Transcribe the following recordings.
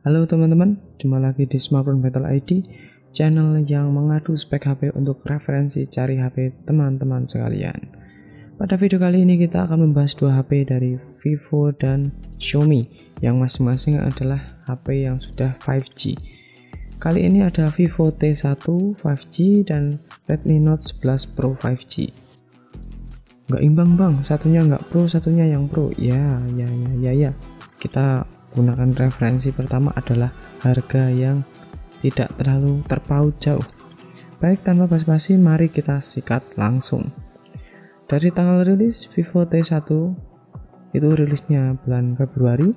Halo teman-teman, jumpa lagi di Smartphone Battle ID, channel yang mengadu spek HP untuk referensi cari HP teman-teman sekalian. Pada video kali ini kita akan membahas dua HP dari Vivo dan Xiaomi yang masing-masing adalah HP yang sudah 5G. Kali ini ada Vivo T1 5G dan Redmi Note 11 Pro 5G. Nggak imbang bang, satunya nggak Pro, satunya yang Pro. Ya. Kita gunakan referensi pertama adalah harga yang tidak terlalu terpaut jauh. Baik, tanpa basa-basi mari kita sikat langsung. Dari tanggal rilis, Vivo T1 itu rilisnya bulan Februari,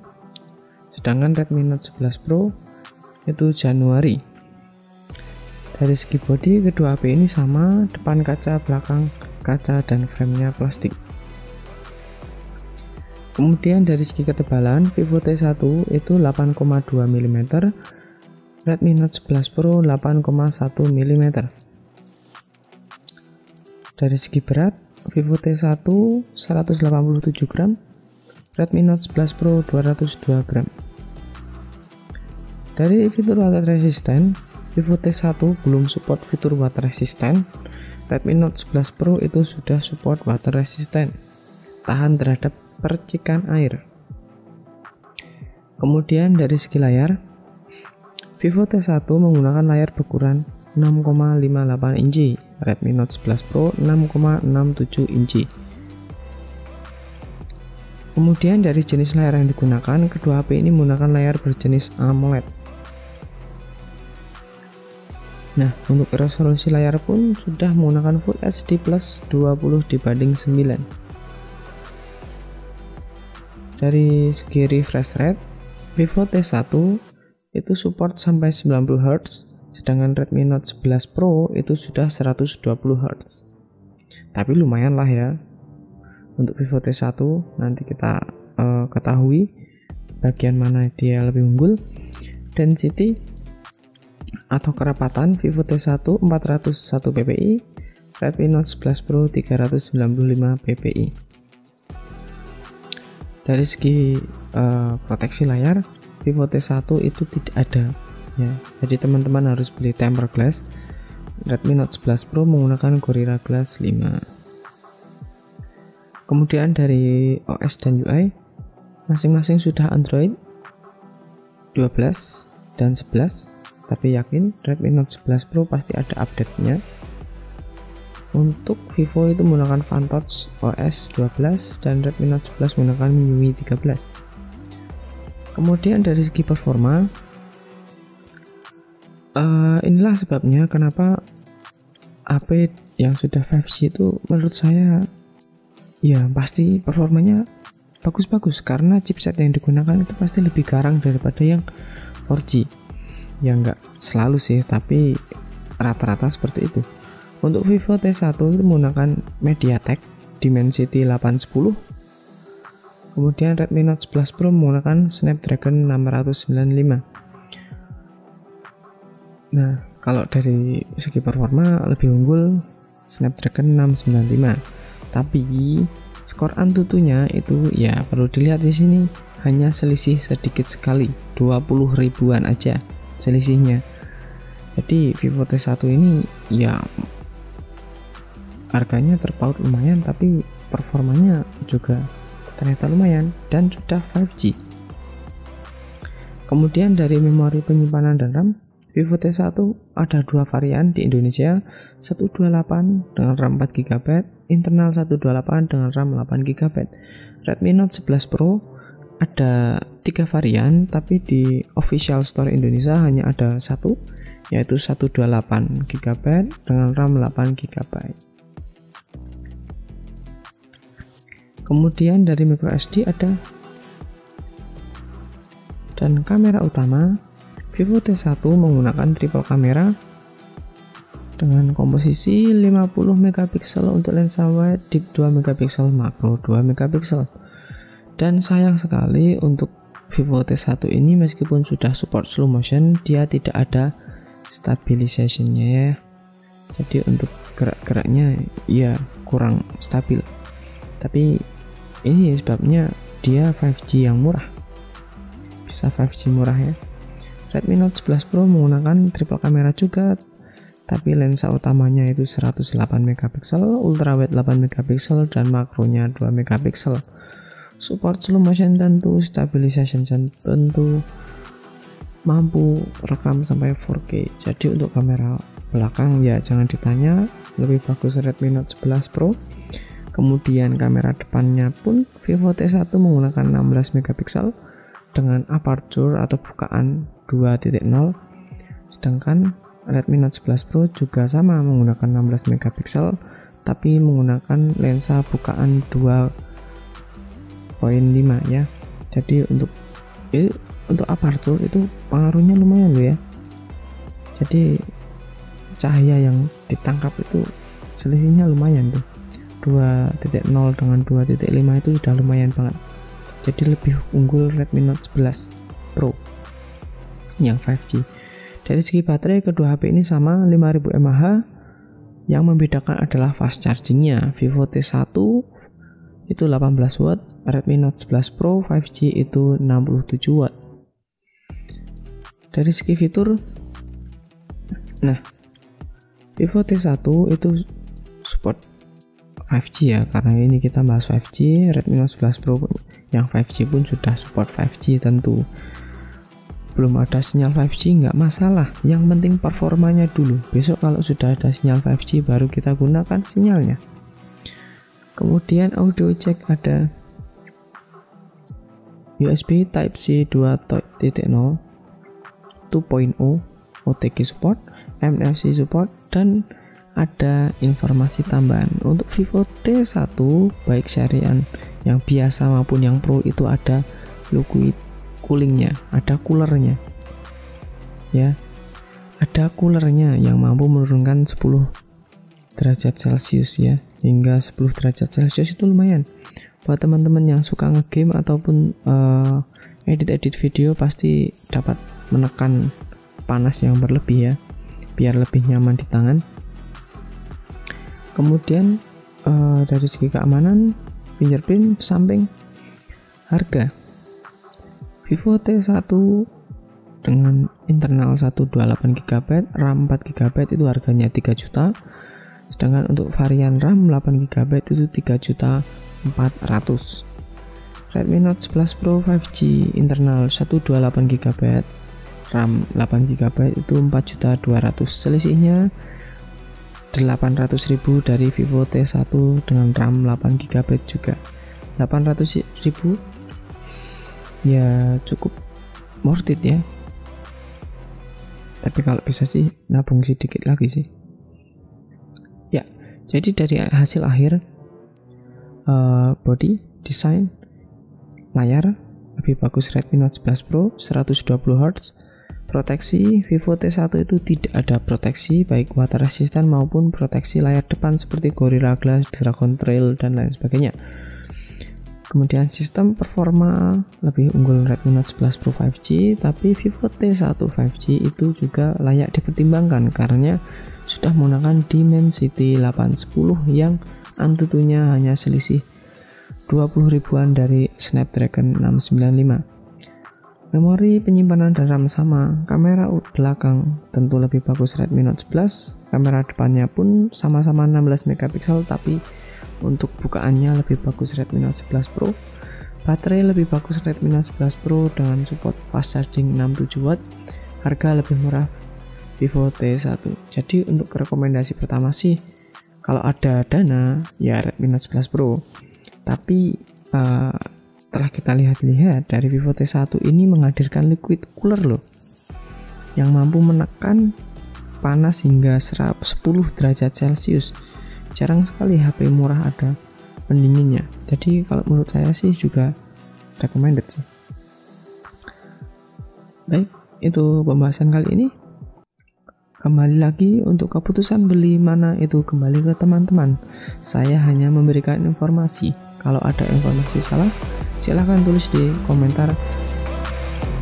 sedangkan Redmi Note 11 Pro itu Januari. Dari segi bodi, kedua HP ini sama, depan kaca, belakang kaca, dan framenya plastik. Kemudian dari segi ketebalan, Vivo T1 itu 8,2 mm, Redmi Note 11 Pro 8,1 mm. Dari segi berat, Vivo T1 187 gram, Redmi Note 11 Pro 202 gram. Dari fitur water resistant, Vivo T1 belum support fitur water resistant, Redmi Note 11 Pro itu sudah support water resistant, tahan terhadap percikan air. Kemudian dari segi layar, Vivo T1 menggunakan layar berukuran 6,58 inci, Redmi Note 11 Pro 6,67 inci. Kemudian dari jenis layar yang digunakan, kedua HP ini menggunakan layar berjenis AMOLED. Nah, untuk resolusi layar pun sudah menggunakan Full HD Plus 20:9. Dari segi refresh rate, Vivo T1 itu support sampai 90 Hz, sedangkan Redmi Note 11 Pro itu sudah 120 Hz. Tapi lumayan lah ya. Untuk Vivo T1 nanti kita ketahui bagian mana dia lebih unggul. Density atau kerapatan, Vivo T1 401 ppi, Redmi Note 11 Pro 395 ppi. Dari segi proteksi layar, Vivo T1 itu tidak ada ya, jadi teman-teman harus beli tempered glass. Redmi Note 11 Pro menggunakan Gorilla Glass 5. Kemudian dari OS dan UI, masing-masing sudah Android 12 dan 11, tapi yakin Redmi Note 11 Pro pasti ada update-nya. Untuk Vivo itu menggunakan Fantouch OS 12 dan Redmi Note 11 menggunakan MIUI 13. Kemudian dari segi performa, inilah sebabnya kenapa HP yang sudah 5G itu menurut saya ya pasti performanya bagus-bagus, karena chipset yang digunakan itu pasti lebih garang daripada yang 4G. Ya nggak selalu sih, tapi rata-rata seperti itu. Untuk Vivo T1 itu menggunakan MediaTek Dimensity 810. Kemudian Redmi Note 11 Pro menggunakan Snapdragon 695. Nah, kalau dari segi performa lebih unggul Snapdragon 695. Tapi skor Antutunya itu ya perlu dilihat di sini, hanya selisih sedikit sekali, 20 ribuan aja selisihnya. Jadi Vivo T1 ini ya harganya terpaut lumayan, tapi performanya juga ternyata lumayan dan sudah 5G. Kemudian dari memori penyimpanan dan RAM, Vivo T1 ada dua varian di Indonesia, 128 dengan RAM 4 GB, internal 128 dengan RAM 8 GB. Redmi Note 11 Pro ada 3 varian, tapi di official store Indonesia hanya ada satu, yaitu 128 GB dengan RAM 8 GB. Kemudian dari microSD ada. Dan kamera utama, Vivo T1 menggunakan triple kamera dengan komposisi 50 megapiksel untuk lensa wide, deep 2 megapiksel, makro 2 megapiksel. Dan sayang sekali untuk Vivo T1 ini, meskipun sudah support slow motion, dia tidak ada stabilization-nya ya. Jadi untuk gerak-geraknya ya kurang stabil. Tapi ini sebabnya dia 5G yang murah. bisa 5G murah ya. Redmi Note 11 Pro menggunakan triple kamera juga, tapi lensa utamanya itu 108 megapiksel, ultrawide 8 megapiksel, dan makronya 2 megapiksel. Support slow motion tentu, stabilization tentu, mampu rekam sampai 4K. Jadi untuk kamera belakang ya jangan ditanya, lebih bagus Redmi Note 11 Pro. Kemudian kamera depannya pun Vivo T1 menggunakan 16 megapiksel dengan aperture atau bukaan 2.0, sedangkan Redmi Note 11 Pro juga sama menggunakan 16 megapiksel tapi menggunakan lensa bukaan 2.5 ya. Jadi untuk aperture itu pengaruhnya lumayan loh ya. Jadi cahaya yang ditangkap itu selisihnya lumayan tuh, 2.0 dengan 2.5 itu udah lumayan banget. Jadi lebih unggul Redmi Note 11 Pro yang 5G. Dari segi baterai kedua HP ini sama 5000 mAh. Yang membedakan adalah fast chargingnya. Vivo T1 itu 18 watt, Redmi Note 11 Pro 5G itu 67 watt. Dari segi fitur, nah Vivo T1 itu support 5G ya, karena ini kita bahas 5G. Redmi Note 11 Pro yang 5G pun sudah support 5G tentu. Belum ada sinyal 5G nggak masalah, yang penting performanya dulu. Besok kalau sudah ada sinyal 5G baru kita gunakan sinyalnya. Kemudian audio jack ada USB Type-C 2.0, 2.0, OTG support, NFC support, dan ada informasi tambahan. Untuk Vivo T1 baik serian yang biasa maupun yang Pro itu ada liquid coolingnya, ada coolernya ya, ada coolernya yang mampu menurunkan 10 derajat Celcius ya, hingga 10 derajat Celcius itu lumayan buat teman-teman yang suka ngegame ataupun edit-edit video, pasti dapat menekan panas yang berlebih ya, biar lebih nyaman di tangan. Kemudian dari segi keamanan, fingerprint, samping, harga Vivo T1 dengan internal 128GB, RAM 4GB itu harganya 3 juta. Sedangkan untuk varian RAM 8GB itu 3.400.000. Redmi Note 11 Pro 5G internal 128GB, RAM 8GB itu 4.200.000. Selisihnya 800.000 dari Vivo T1 dengan RAM 8GB juga. 800.000 ya cukup worth it ya. Tapi kalau bisa sih nabung sedikit lagi sih. Ya, jadi dari hasil akhir body, desain, layar lebih bagus Redmi Note 11 Pro 120Hz. Proteksi Vivo T1 itu tidak ada proteksi baik water resistant maupun proteksi layar depan seperti Gorilla Glass, Dragon Trail, dan lain sebagainya. Kemudian sistem performa lebih unggul Redmi Note 11 Pro 5G, tapi Vivo T1 5G itu juga layak dipertimbangkan karena sudah menggunakan Dimensity 810 yang Antutunya hanya selisih 20 ribuan dari Snapdragon 695. Memori penyimpanan dan RAM sama. Kamera belakang tentu lebih bagus Redmi Note 11. Kamera depannya pun sama-sama 16 megapiksel, tapi untuk bukaannya lebih bagus Redmi Note 11 Pro. Baterai lebih bagus Redmi Note 11 Pro dengan support fast charging 67 watt. Harga lebih murah Vivo T1. Jadi untuk rekomendasi pertama sih, kalau ada dana ya Redmi Note 11 Pro. Tapi setelah kita lihat-lihat dari Vivo T1 ini menghadirkan liquid cooler loh, yang mampu menekan panas hingga 10 derajat Celcius. Jarang sekali HP murah ada pendinginnya. Jadi kalau menurut saya sih juga recommended sih. Baik, itu pembahasan kali ini. Kembali lagi, untuk keputusan beli mana itu kembali ke teman-teman. Saya hanya memberikan informasi. Kalau ada informasi salah, silahkan tulis di komentar,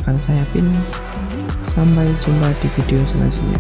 akan saya pin. Sampai jumpa di video selanjutnya.